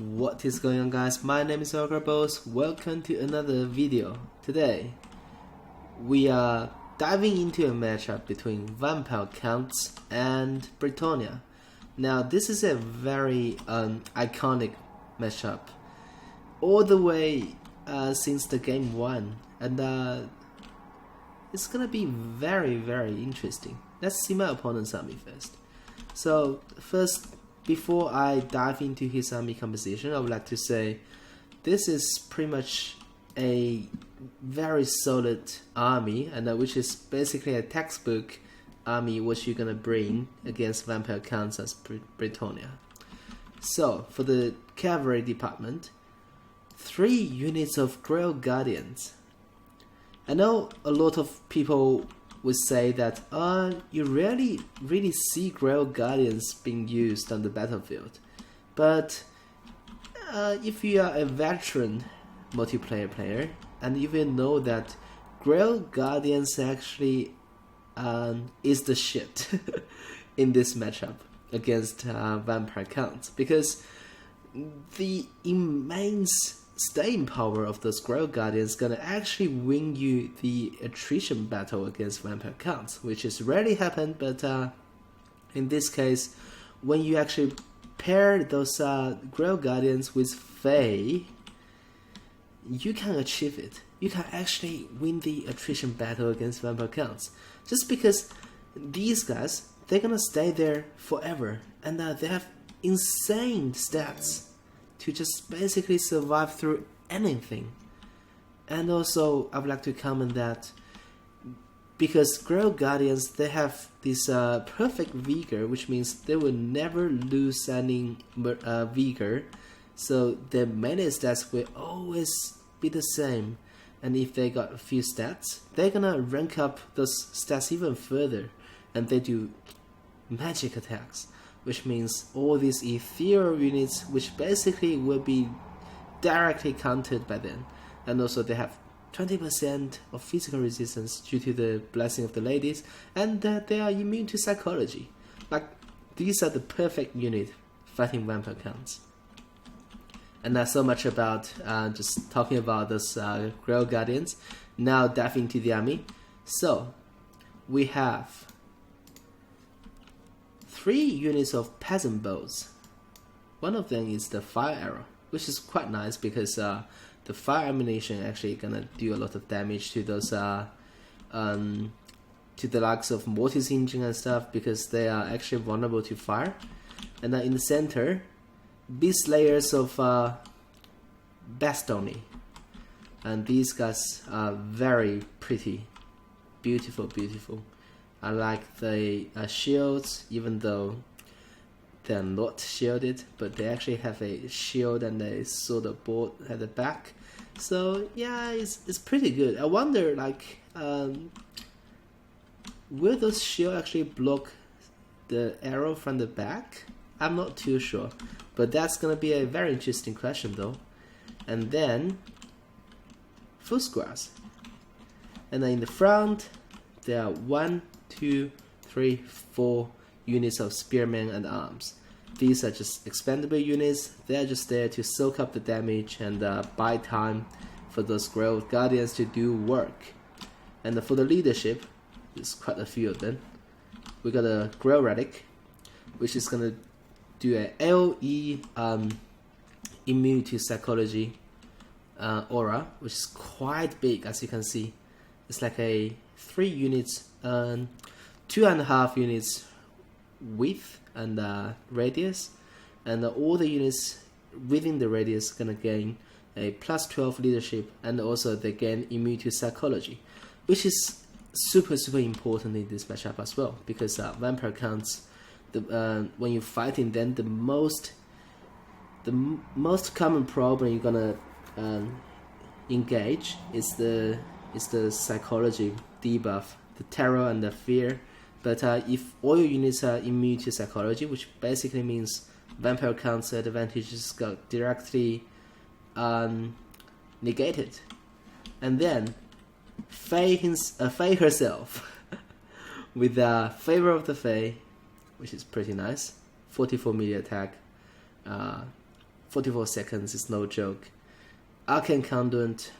What is going on, guys? My name is Boss. Welcome to another video. Today we are diving into a matchup between Vampire Counts and Bretonnia. Now this is a very iconic matchup all the way since the game 1, and it's gonna be very interesting. Let's see my opponent's army first. So first, before I dive into his army composition, I would like to say this is pretty much a very solid army, and which is basically a textbook army which you're gonna bring against Vampire Counts as Bretonnia. So for the cavalry department, 3 units of Grail Guardians. I know a lot of people would say that you rarely really see Grail Guardians being used on the battlefield, but if you are a veteran multiplayer player and if you know that Grail Guardians actually is the shit in this matchup against Vampire Counts, because the immense staying power of those Grail Guardians gonna actually win you the attrition battle against Vampire Counts, which has rarely happened, but in this case, when you actually pair those Grail Guardians with Fae, you can achieve it. You can actually win the attrition battle against Vampire Counts, just because these guys, they're gonna stay there forever, and they have insane stats to just basically survive through anything. And also, I would like to comment that because Grail Guardians, they have this perfect vigor, which means they will never lose any vigor, so their melee stats will always be the same. And if they got a few stats, they're gonna rank up those stats even further, and they do magic attacks, which means all these ethereal units, which basically will be directly countered by them. And also they have 20% of physical resistance due to the blessing of the ladies, and they are immune to psychology. Like, these are the perfect unit fighting Vampire Counts. And that's so much about just talking about those Grail Guardians. Now dive into the army. So we have 3 units of peasant bows. One of them is the fire arrow, which is quite nice because the fire ammunition actually gonna do a lot of damage to those to the likes of mortis engine and stuff, because they are actually vulnerable to fire. And then in the center, beast layers of Bretonnia, and these guys are very pretty, beautiful. I like the shields, even though they're not shielded, but they actually have a shield and a sort of board at the back. So yeah, it's pretty good. I wonder, like, will those shield actually block the arrow from the back? I'm not too sure, but that's gonna be a very interesting question though. And then full squares, and then in the front there are 1, 2, 3, 4 units of spearmen and arms. These are just expendable units. They're just there to soak up the damage and buy time for those Grail Guardians to do work. And for the leadership, there's quite a few of them. We got a Grail Relic, which is gonna do a AoE immune to psychology aura, which is quite big, as you can see. It's like a 3 units, 2.5 units width and radius, and all the units within the radius gonna gain a +12 leadership, and also they gain immune to psychology, which is super important in this matchup as well, because Vampire Counts, when you're fighting them, the most common problem you're gonna engage is the psychology debuff, the terror and the fear. But if all your units are immune to psychology, which basically means Vampire Counts' advantages got directly negated. And then Fae herself with the Favor of the Fae, which is pretty nice, 44 melee attack, 44 seconds is no joke. Arcane Conduit,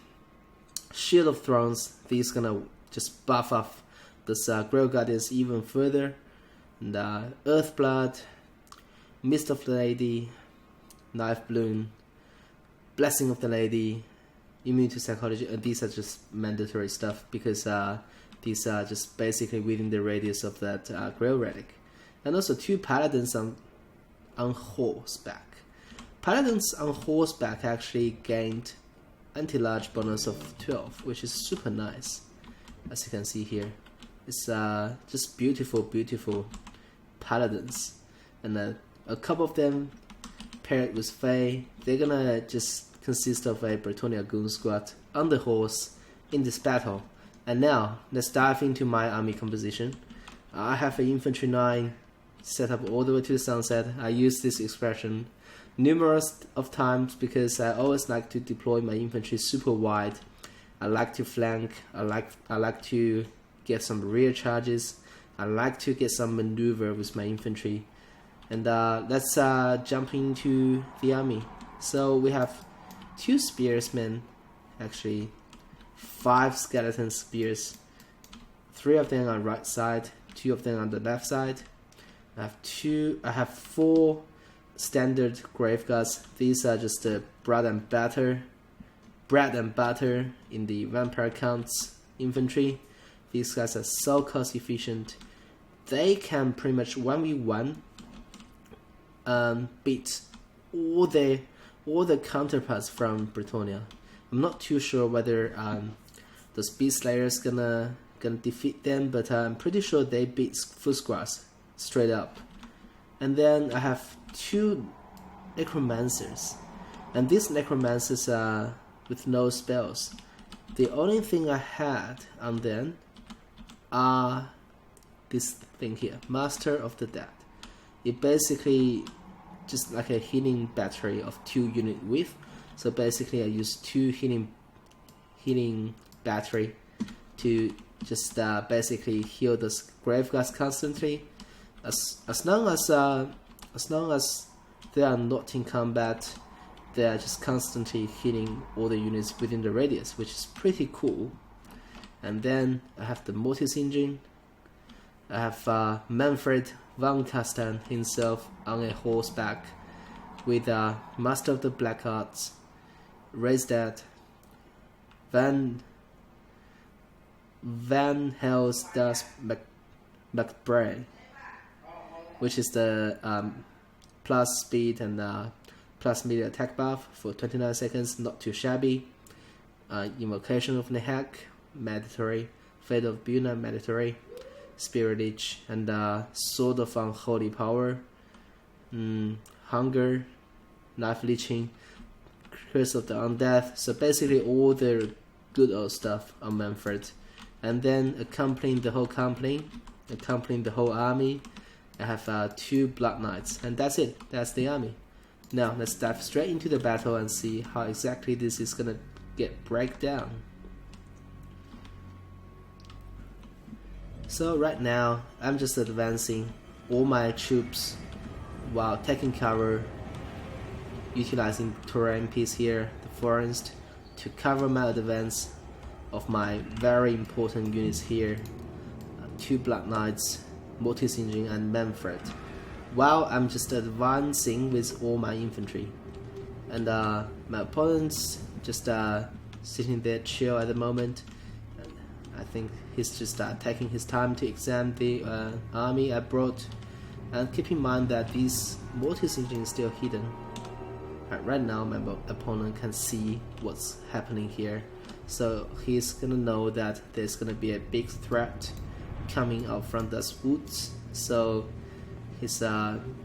Shield of Thrones, these gonna just buff up this Grail Guardians even further. And Earthblood, Mist of the Lady, Knife Bloom, Blessing of the Lady, Immune to Psychology. These are just mandatory stuff because these are just basically within the radius of that Grail Relic. And also 2 Paladins on horseback. Paladins on horseback actually gained anti-large bonus of 12, which is super nice, as you can see here. It's just beautiful Paladins, and a couple of them paired with Fae, they're gonna just consist of a Bretonnia Goon Squad on the horse in this battle. And now, let's dive into my army composition. I have an infantry 9 set up all the way to the sunset. I use this expression numerous of times because I always like to deploy my infantry super wide. I like to flank, I like to get some rear charges, I like to get some maneuver with my infantry. And let's jump into the army. So we have 2 spearsmen, actually 5 skeleton spears, 3 of them on right side, 2 of them on the left side. I have 4 standard grave guards. These are just the bread and butter in the vampire counts infantry. These guys are so cost efficient. They can pretty much 1v1 beat all the counterparts from Bretonnia. I'm not too sure whether the Speed Slayers gonna defeat them, but I'm pretty sure they beat Fusquas straight up. And then I have 2 Necromancers, and these Necromancers are with no spells. The only thing I had on them are this thing here, Master of the Dead. It basically just like a healing battery of 2 unit width. So basically I use 2 healing battery to just basically heal those grave guards constantly. As long as they are not in combat, they are just constantly healing all the units within the radius, which is pretty cool. And then I have the Mortis Engine. I have Manfred von Castan himself on a horseback with Master of the Black Arts, Raised Van Helsdas McBray, which is the plus speed and plus melee attack buff for 29 seconds, not too shabby. Invocation of Nehak, mandatory. Fate of Buna, mandatory. Spirit Leech, and Sword of Unholy Power, Hunger, Knife Leeching, Curse of the Undead. So basically all the good old stuff on Manfred. And then accompanying the whole army, I have 2 Blood Knights, and that's it. That's the army. Now let's dive straight into the battle and see how exactly this is gonna get break down. So right now I'm just advancing all my troops while taking cover, utilizing terrain piece here, the forest, to cover my advance of my very important units here, 2 Blood Knights, Mortis Engine, and Manfred, while I'm just advancing with all my infantry. And my opponent's just sitting there chill at the moment. I think he's just taking his time to examine the army I brought, and keep in mind that this Mortis Engine is still hidden. Right now my opponent can see what's happening here, so he's gonna know that there's gonna be a big threat coming out from those woods. So he's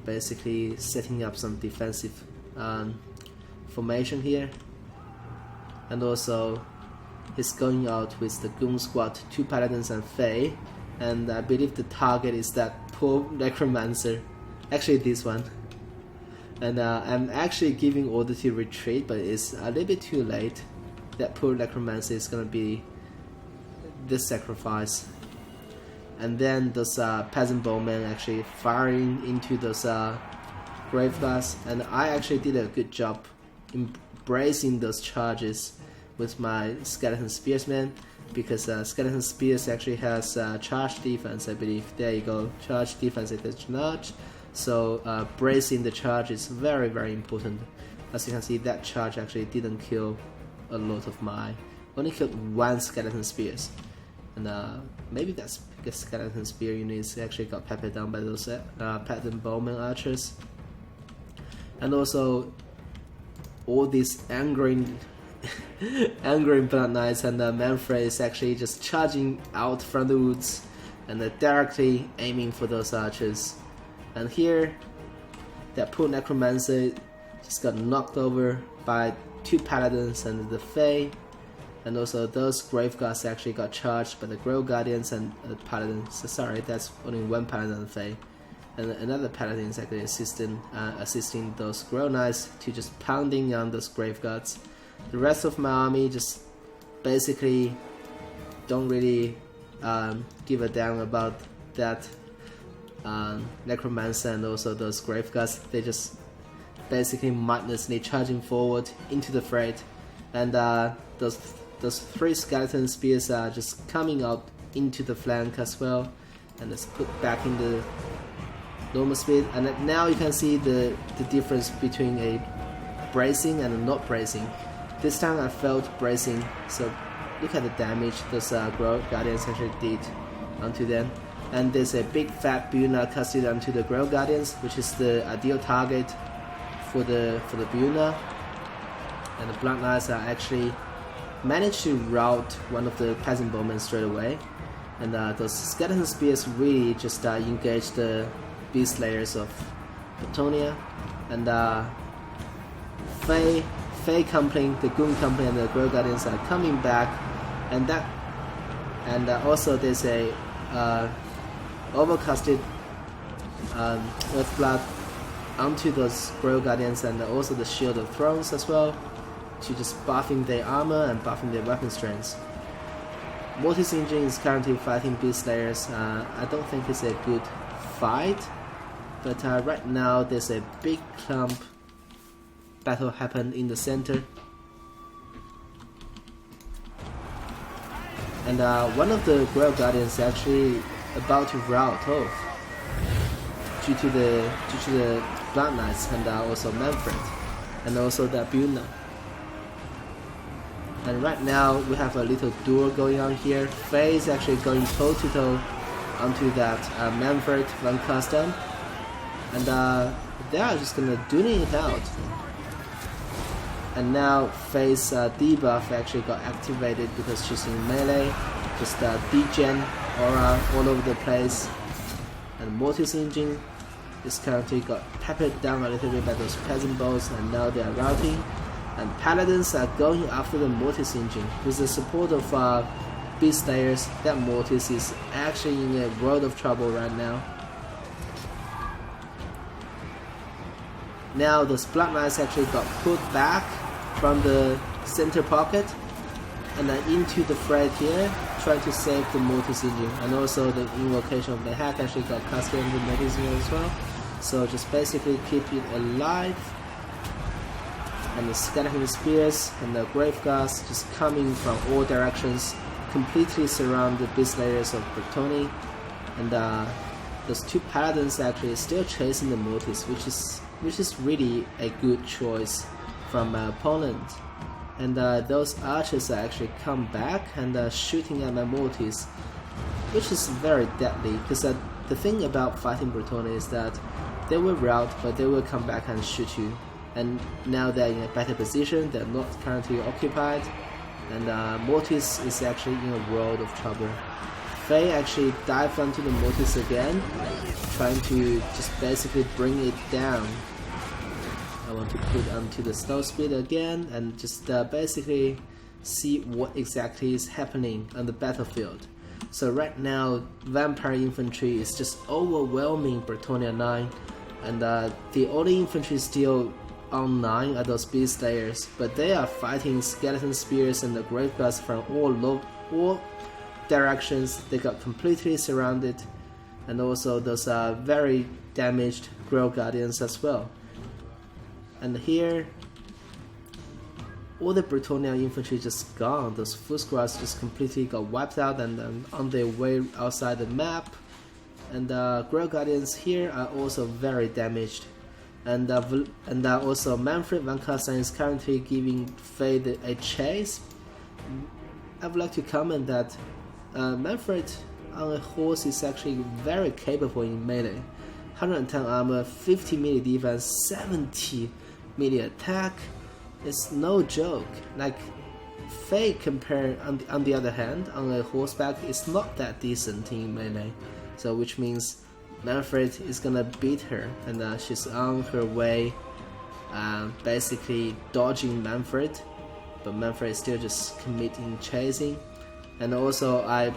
basically setting up some defensive formation here, and also he's going out with the Goon Squad, 2 Paladins and Fae, and I believe the target is that poor Necromancer, actually this one. And I'm actually giving order to retreat, but it's a little bit too late. That poor Necromancer is gonna be the sacrifice. And then those peasant bowmen actually firing into those Graveguards, and I actually did a good job embracing those charges with my Skeleton Spearsman, because Skeleton Spears actually has charge defense, I believe. There you go, charge defense against charge. So bracing the charge is very, very important. As you can see, that charge actually didn't kill a lot of my, only killed one Skeleton Spears. And maybe that's because Skeleton Spear units actually got peppered down by those pattern bowman archers. And also all these angering Blood Knights and Manfred is actually just charging out from the woods and directly aiming for those archers. And here, that poor Necromancer just got knocked over by 2 Paladins and the Fae. And also those Graveguards actually got charged by the Grove Guardians and the Paladins. So sorry, that's only 1 Paladin and Fae. And another Paladin is actually assisting those Grove Knights to just pounding on those Graveguards. The rest of my army just basically don't really give a damn about that Necromancer and also those Graveguards. They just basically mindlessly charging forward into the fray. And those 3 Skeleton Spears are just coming out into the flank as well, and it's put back in the normal speed. And now you can see the difference between a bracing and a not bracing. This time I felt bracing, so look at the damage those Grove Guardians actually did onto them. And there's a big fat Buna casted onto the Grove Guardians, which is the ideal target for the Buna. And the Blood Knights are actually managed to rout one of the Peasant Bowmen straight away. And those Skeleton Spears really just engage the Beast Slayers of Bretonnia. And Fae Company, the Goon Company, and the Grove Guardians are coming back. And also there's a overcasted Earthblood onto those Grove Guardians, and also the Shield of Thrones as well, to just buffing their armor and buffing their weapon strengths. Mortis Engine is currently fighting Beast Slayers. I don't think it's a good fight, but right now there's a big clump battle happened in the center. And one of the Grove Guardians actually about to rout off due to the Blood Knights and also Manfred and also the Buna. And right now we have a little duel going on here. Faye is actually going toe to toe onto that Manfred Van Kasten, and they are just gonna dueling it out. And now Faye's debuff actually got activated because she's in melee, just degen aura all over the place. And Mortis Engine is currently got peppered down a little bit by those peasant bows, and now they are routing. And Paladins are going after the Mortis Engine. With the support of Beast Slayers, that Mortis is actually in a world of trouble right now. Now those Blood Knights actually got put back from the center pocket and then into the fray here, trying to save the Mortis Engine. And also the invocation of the hack actually got casted on the Mortis Engine as well. So just basically keep it alive. And the Skeleton Spears and the Graveguards just coming from all directions, completely surround the Beast Slayers of Bretonnia. And those 2 Paladins actually still chasing the Mortis, which is really a good choice from my opponent. And those archers actually come back and shooting at my Mortis, which is very deadly, because the thing about fighting Bretonnia is that they will rout, but they will come back and shoot you. And now they're in a better position, they're not currently occupied, and Mortis is actually in a world of trouble. Faye actually dived onto the Mortis again, trying to just basically bring it down. I want to put onto the snow speed again and just basically see what exactly is happening on the battlefield. So right now, Vampire Infantry is just overwhelming Bretonnia 9, and the only infantry still on 9 are those Beast Slayers, but they are fighting Skeleton Spears and the Graveguards from all directions. They got completely surrounded, and also those very damaged Grail Guardians as well. And here, all the Bretonnia infantry just gone. Those foot squads just completely got wiped out and on their way outside the map. And Grail Guardians here are also very damaged. And also Manfred van Carsten is currently giving Fade a chase. I would like to comment that Manfred on a horse is actually very capable in melee. 110 armor, 50 melee defense, 70 melee attack. It's no joke. Like Fade compared on the other hand, on a horseback, it's not that decent in melee. So which means Manfred is gonna beat her, and she's on her way, basically dodging Manfred, but Manfred is still just committing chasing. And also I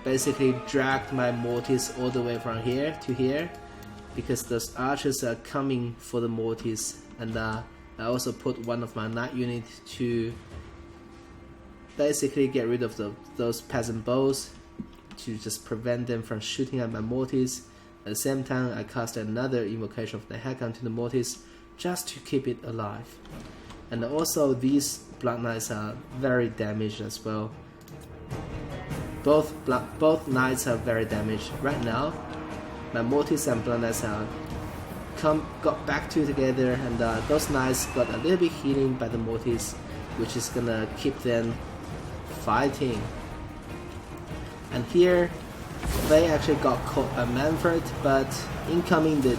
basically dragged my Mortis all the way from here to here because those archers are coming for the Mortis, and I also put one of my knight units to basically get rid of those peasant bows to just prevent them from shooting at my Mortis. At the same time, I cast another invocation of the Headgun to the Mortis just to keep it alive. And also these Blood Knights are very damaged as well. Both Knights are very damaged. Right now, my Mortis and Blood Knights are got back together, and those Knights got a little bit healing by the Mortis, which is gonna keep them fighting. And here, they actually got caught by Manfred, but incoming the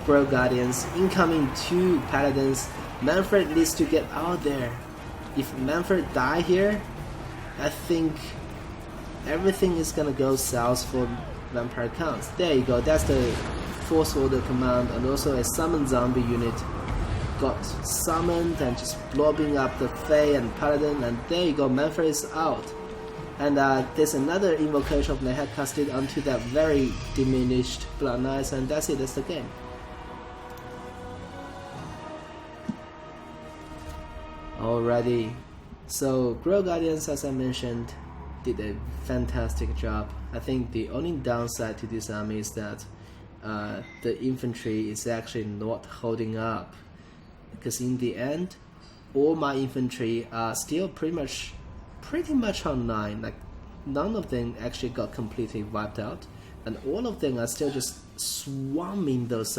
Grail Guardians, incoming 2 Paladins. Manfred needs to get out there. If Manfred die here, I think everything is gonna go south for Vampire Counts. There you go, that's the Force Order command, and also a summoned zombie unit got summoned and just blobbing up the Fae and Paladin, and there you go, Manfred is out. And there's another invocation of the head casted onto that very diminished Blood Knights, and that's it, that's the game. Alrighty, so Grail Guardians, as I mentioned, did a fantastic job. I think the only downside to this army is that the infantry is actually not holding up, because in the end, all my infantry are still pretty much online. Like none of them actually got completely wiped out, and all of them are still just swarming those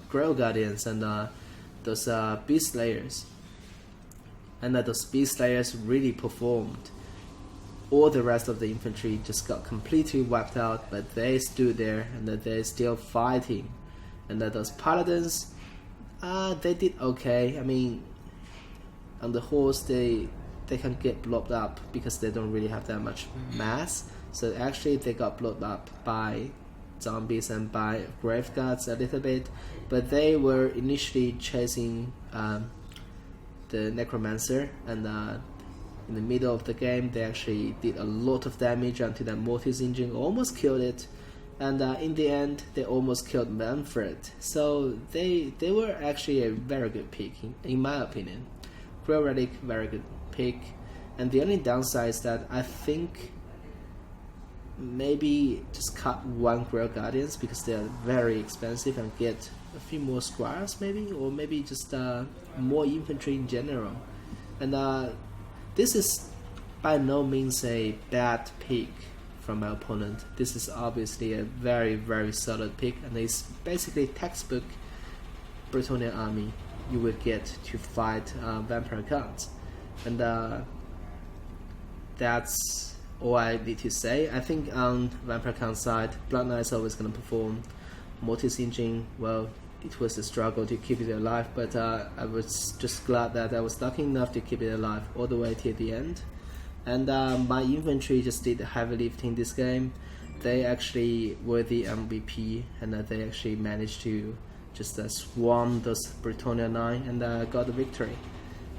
Grail Guardians and those Beast Slayers. And those Beast Slayers really performed. All the rest of the infantry just got completely wiped out, but they stood there and they're still fighting. And those Paladins, they did okay. I mean, on the horse they can get blown up because they don't really have that much mass. So actually they got blown up by zombies and by grave guards a little bit, but they were initially chasing the Necromancer, and in the middle of the game they actually did a lot of damage until that Mortis engine almost killed it, and in the end they almost killed Manfred. So they were actually a very good pick in my opinion. Grail Relic, very good pick, and the only downside is that I think maybe just cut one Grail Guardians because they are very expensive, and get a few more squires maybe, or maybe just more infantry in general. And this is by no means a bad pick from my opponent. This is obviously a very, very solid pick, and it's basically textbook Bretonnia army you would get to fight Vampire Counts. And that's all I need to say. I think on Vampire Count side, Blood Knight is always going to perform. Mortis engine, well, it was a struggle to keep it alive, but I was just glad that I was lucky enough to keep it alive all the way till the end. And my infantry just did the heavy lifting this game. They actually were the MVP, and they actually managed to just swarm those Bretonnia 9 and got the victory.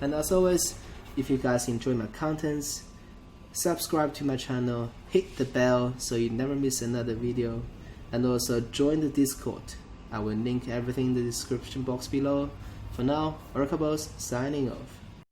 And as always, if you guys enjoy my contents, subscribe to my channel, hit the bell so you never miss another video, and also join the Discord. I will link everything in the description box below. For now, Orca Boss signing off.